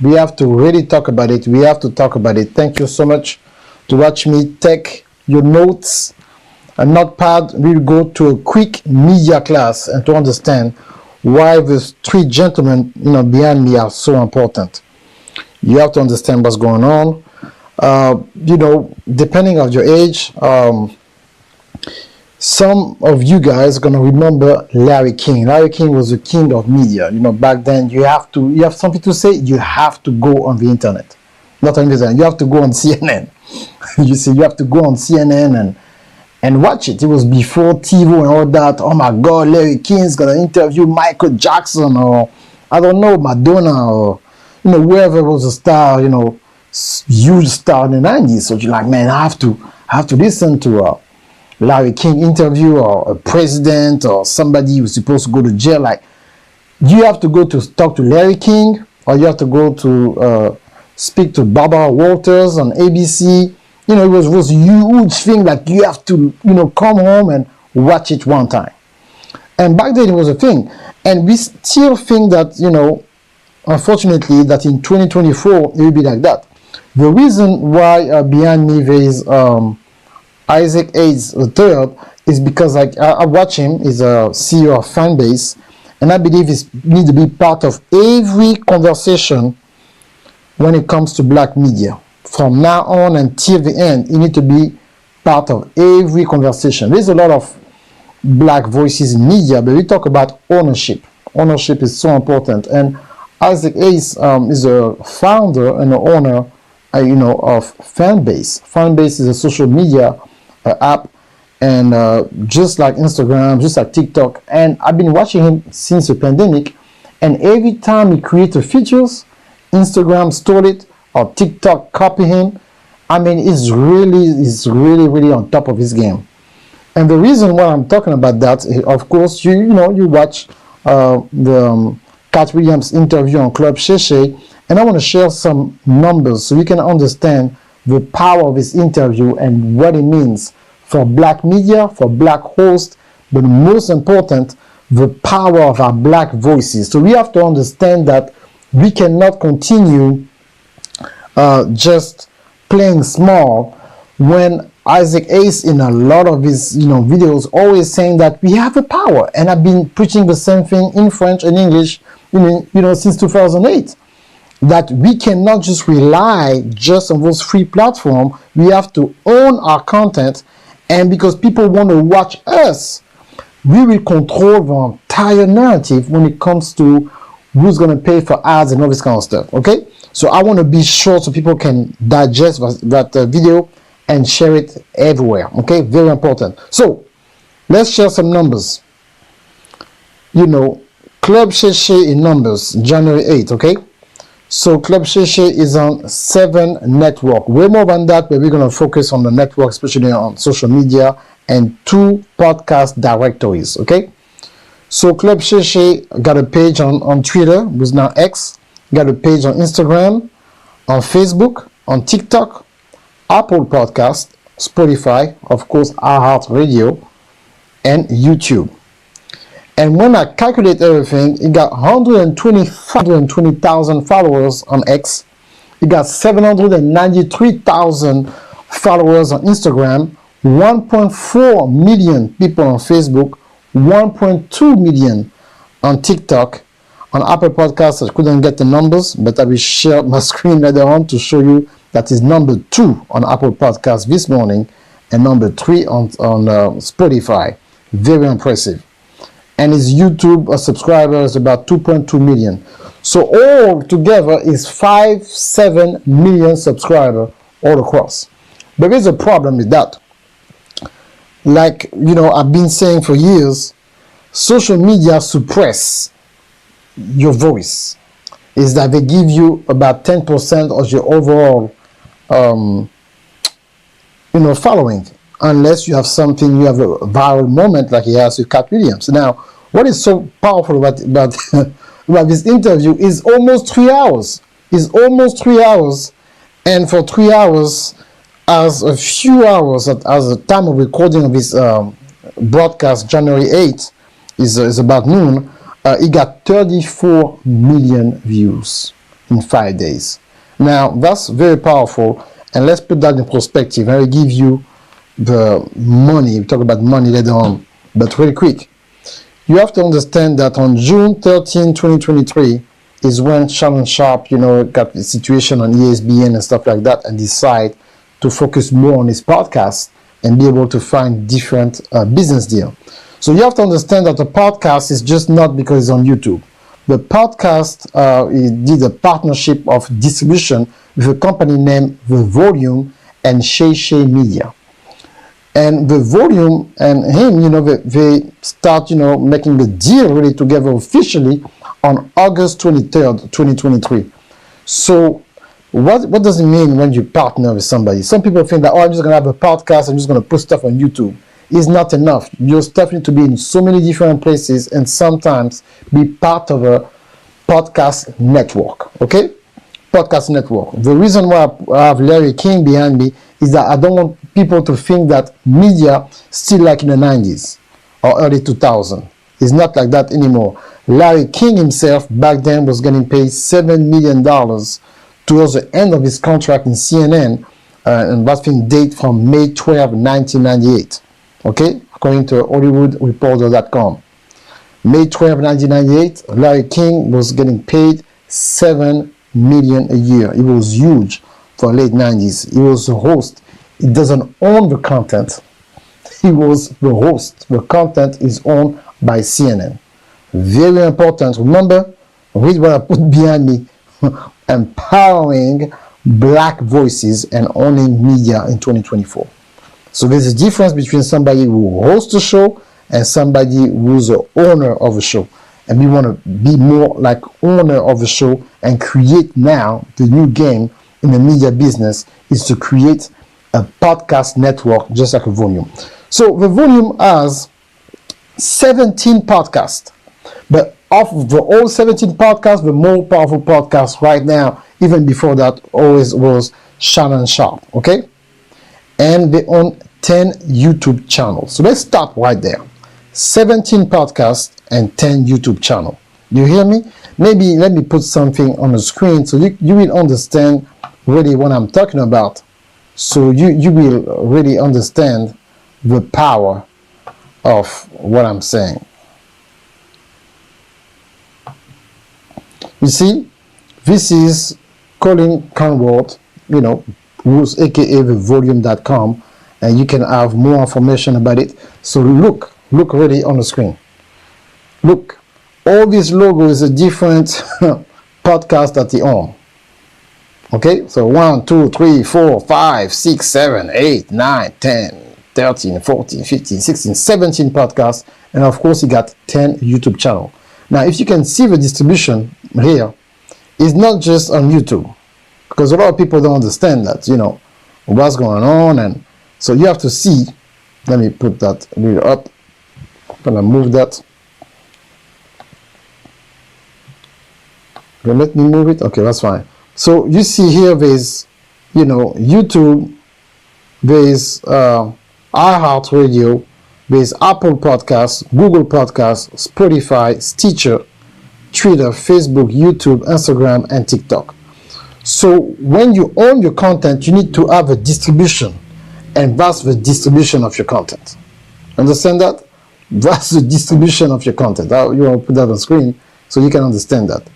We have to really talk about it. We have to talk about it. Thank you so much to watch me take your notes. A notepad. We'll go to a quick media class and to understand why the three gentlemen, behind me are so important. You have to understand what's going on. Depending on your age, some of you guys are gonna remember Larry King. Larry King was the king of media. Back then you have something to say, you have to go on the internet. Not on the internet, you have to go on CNN. You have to go on CNN and watch it. It was before TiVo and all that. Oh my God, Larry King's gonna interview Michael Jackson or I don't know, Madonna or whoever was a star, huge star in the 90s. So you're like, man, I have to listen to Larry King interview or a president or somebody who's supposed to go to jail. Like, you have to go to talk to Larry King, or you have to go to speak to Barbara Walters on ABC. It was a huge thing. Like, you have to come home and watch it one time. And back then it was a thing, and we still think that unfortunately that in 2024 it will be like that. The reason why behind me there is Isaac Hayes III is because I watch him. He's a CEO of Fanbase, and I believe he needs to be part of every conversation when it comes to black media. From now on until the end, he needs to be part of every conversation. There's a lot of black voices in media, but we talk about ownership. Ownership is so important, and Isaac Hayes is a founder and the owner of Fanbase. Fanbase is a social media app, and just like Instagram, just like TikTok, and I've been watching him since the pandemic, and every time he creates features, Instagram stole it or TikTok copy him. I mean, he's really on top of his game. And the reason why I'm talking about that, of course, you watch the Cat Williams interview on Club Shay Shay, and I want to share some numbers so you can understand the power of this interview and what it means for black media, for black hosts, but most important, the power of our black voices. So we have to understand that we cannot continue just playing small when Isaac Hayes in a lot of his videos always saying that we have the power, and I've been preaching the same thing in French and English since 2008. That we cannot just rely just on those free platforms. We have to own our content, and because people want to watch us, we will control the entire narrative when it comes to who's going to pay for ads and all this kind of stuff. Okay, so I want to be sure so people can digest that video and share it everywhere. Okay, very important. So let's share some numbers. Club Shay Shay in numbers, January 8th. Okay. So Club Shay Shay is on 7 networks. Way more than that, but we're going to focus on the network, especially on social media, and 2 podcast directories, okay? So Club Shay Shay got a page on Twitter, which is now X, got a page on Instagram, on Facebook, on TikTok, Apple Podcast, Spotify, of course, iHeartRadio, and YouTube. And when I calculate everything, it got 120,000 followers on X. It got 793,000 followers on Instagram, 1.4 million people on Facebook, 1.2 million on TikTok. On Apple Podcasts, I couldn't get the numbers, but I will share my screen later on to show you that is number 2 on Apple Podcasts this morning and number 3 on Spotify. Very impressive. And his YouTube subscribers is about 2.2 million. So all together is 7 million subscribers all across. But there's a problem with that. Like, I've been saying for years, social media suppress your voice. Is that they give you about 10% of your overall, following. Unless you have something, you have a viral moment like he has with Cat Williams. Now, what is so powerful about this interview is almost 3 hours. It's almost 3 hours, and for 3 hours, as a few hours as the time of recording of this broadcast, January 8th, is about noon. It got 34 million views. in 5 days. Now, that's very powerful, and let's put that in perspective. I will give you the money. We talk about money later on, but really quick. You have to understand that on June 13, 2023 is when Shannon Sharp, got the situation on ESPN and stuff like that and decide to focus more on his podcast and be able to find different business deal. So you have to understand that the podcast is just not because it's on YouTube. The podcast he did a partnership of distribution with a company named The Volume and Shay Shay Media. And The Volume and him, they start, making the deal really together officially on August 23rd, 2023. So what does it mean when you partner with somebody? Some people think that, I'm just going to have a podcast, I'm just going to put stuff on YouTube. It's not enough. Your stuff needs to be in so many different places and sometimes be part of a podcast network, okay? Podcast network. The reason why I have Larry King behind me is that I don't want people to think that media still like in the 90s or early 2000s. It's not like that anymore. Larry King himself back then was getting paid $7 million towards the end of his contract in CNN, and that thing date from May 12, 1998. Okay, according to HollywoodReporter.com. May 12, 1998, Larry King was getting paid $7 million a year. It was huge for late 90s. He was the host. He doesn't own the content. He was the host. The content is owned by CNN. Very important. Remember, read what I put behind me. Empowering black voices and owning media in 2024. So there's a difference between somebody who hosts a show and somebody who's the owner of a show. And we want to be more like owner of a show and create now the new game in the media business is to create a podcast network just like a Volume. So the Volume has 17 podcasts, but of the all 17 podcasts, the more powerful podcast right now, even before that, always was Shannon Sharp, okay? And they own 10 YouTube channels. So let's start right there. 17 podcasts and 10 YouTube channels. You hear me? Maybe let me put something on the screen so you will understand really what I'm talking about. So you will really understand the power of what I'm saying. You see, this is Colin Conrad, who's aka the volume.com, and you can have more information about it. So look really on the screen. Look, all these logos are different podcasts that they own. Okay, so 1, 2, 3, 4, 5, 6, 7, 8, 9, 10, 13, 14, 15, 16, 17 podcasts, and of course you got 10 YouTube channels. Now, if you can see the distribution here, it's not just on YouTube, because a lot of people don't understand that, what's going on, and so you have to see. Let me put that a little up. I'm gonna move that. Okay, let me move it. Okay, that's fine. So you see here, there's, YouTube, there's iHeartRadio, there's Apple Podcasts, Google Podcasts, Spotify, Stitcher, Twitter, Facebook, YouTube, Instagram, and TikTok. So when you own your content, you need to have a distribution, and that's the distribution of your content. Understand that? That's the distribution of your content. You want to put that on screen so you can understand that.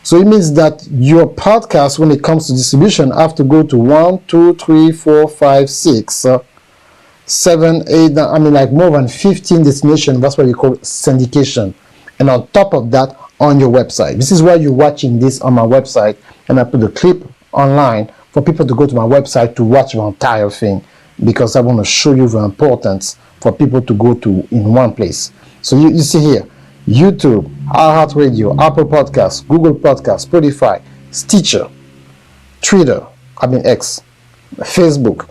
So it means that your podcast, when it comes to distribution, have to go to 1, 2, 3, 4, 5, 6, 7, 8, like more than 15 destinations. That's what you call syndication. And on top of that, on your website. This is why you're watching this on my website, and I put the clip online for people to go to my website to watch the entire thing, because I want to show you the importance for people to go to in one place. So you see here, YouTube, iHeartRadio, Apple Podcasts, Google Podcasts, Spotify, Stitcher, Twitter, X, Facebook,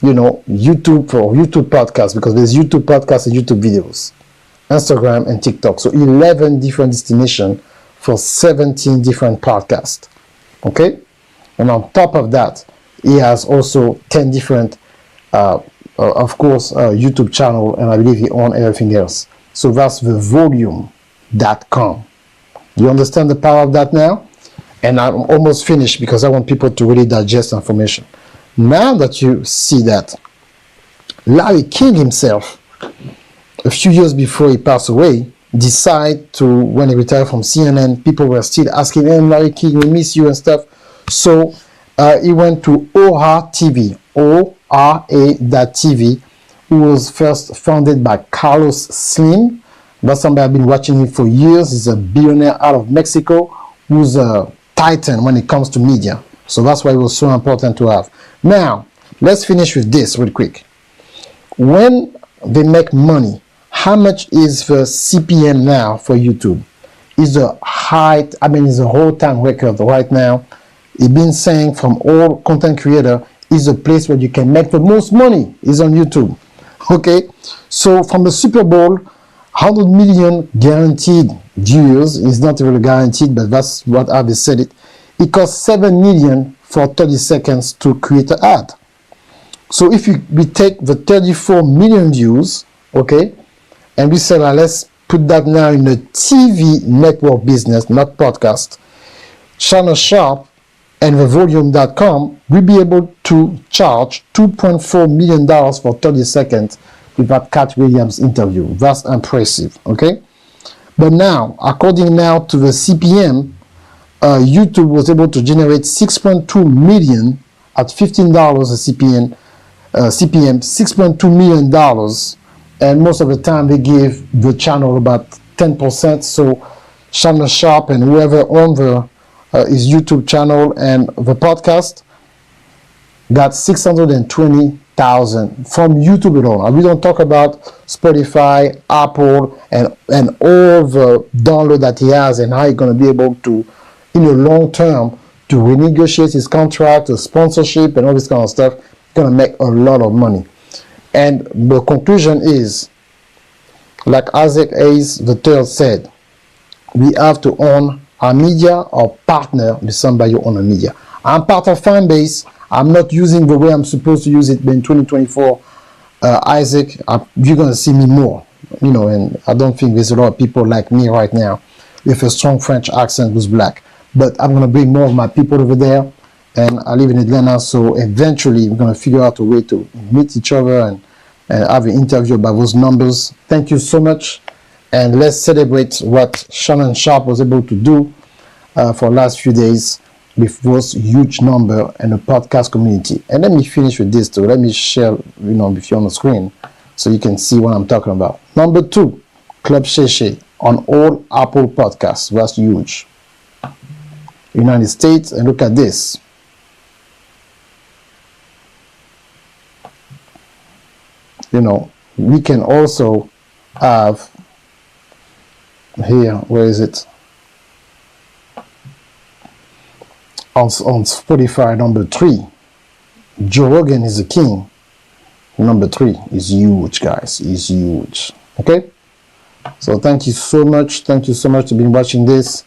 YouTube for YouTube podcasts, because there's YouTube podcasts and YouTube videos, Instagram and TikTok. So 11 different destinations for 17 different podcasts. Okay? And on top of that, he has also 10 different, of course, YouTube channel, and I believe he owns everything else. So that's the volume.com. You understand the power of that now? And I'm almost finished because I want people to really digest information. Now that you see that, Larry King himself, a few years before he passed away, decided to, when he retired from CNN, people were still asking him, Larry King, we miss you and stuff. So he went to ORA TV, ORA.TV, who was first founded by Carlos Slim. That's somebody I've been watching him for years. He's a billionaire out of Mexico who's a titan when it comes to media. So that's why it was so important to have. Now, let's finish with this real quick. When they make money, how much is the CPM now for YouTube? It's a high, it's a whole time record right now. It's been saying from all content creator, is a place where you can make the most money is on YouTube. Okay, so from the Super Bowl, 100 million guaranteed viewers is not really guaranteed, but that's what how they said it. It costs 7 million for 30 seconds to create an ad. So if we take the 34 million views, okay, and we say, let's put that now in a TV network business, not podcast, Channel Sharp and the volume.com will be able to charge $2.4 million for 30 seconds with that Cat Williams interview. That's impressive, okay? But now, according now to the CPM, YouTube was able to generate 6.2 million at $15 a CPM, $6.2 million, and most of the time they give the channel about 10%. So Channel Sharp and whoever owns his YouTube channel and the podcast got 620,000 from YouTube alone. And we don't talk about Spotify, Apple, and all the download that he has and how he's going to be able to, in the long term, to renegotiate his contract, the sponsorship, and all this kind of stuff. He's going to make a lot of money. And the conclusion is, like Isaac Hayes III said, we have to own our media or partner with somebody who owns a media. I'm part of Fanbase. I'm not using the way I'm supposed to use it, but in 2024, Isaac, you're going to see me more. And I don't think there's a lot of people like me right now with a strong French accent who's black. But I'm going to bring more of my people over there. And I live in Atlanta, so eventually we're going to figure out a way to meet each other and have an interview about those numbers. Thank you so much. And let's celebrate what Shannon Sharp was able to do for the last few days with those huge number in the podcast community. And let me finish with this too. Let me share, with you on the screen so you can see what I'm talking about. Number 2, Club Shay Shay on all Apple podcasts. That's huge. United States, and look at this. We can also have here, where is it? On Spotify, number 3, Joe Rogan is the king. Number 3 is huge, guys. Is huge. Okay? So thank you so much. Thank you so much for being watching this.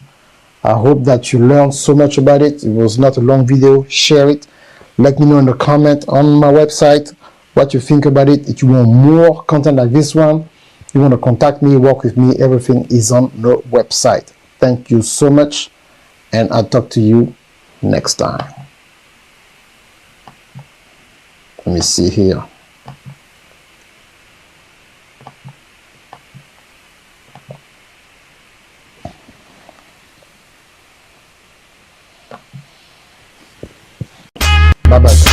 I hope that you learned so much about it. It was not a long video. Share it. Let me know in the comment on my website what you think about it. If you want more content like this one, you want to contact me, work with me, everything is on the website. Thank you so much, and I'll talk to you next time. Let me see here. Bye-bye.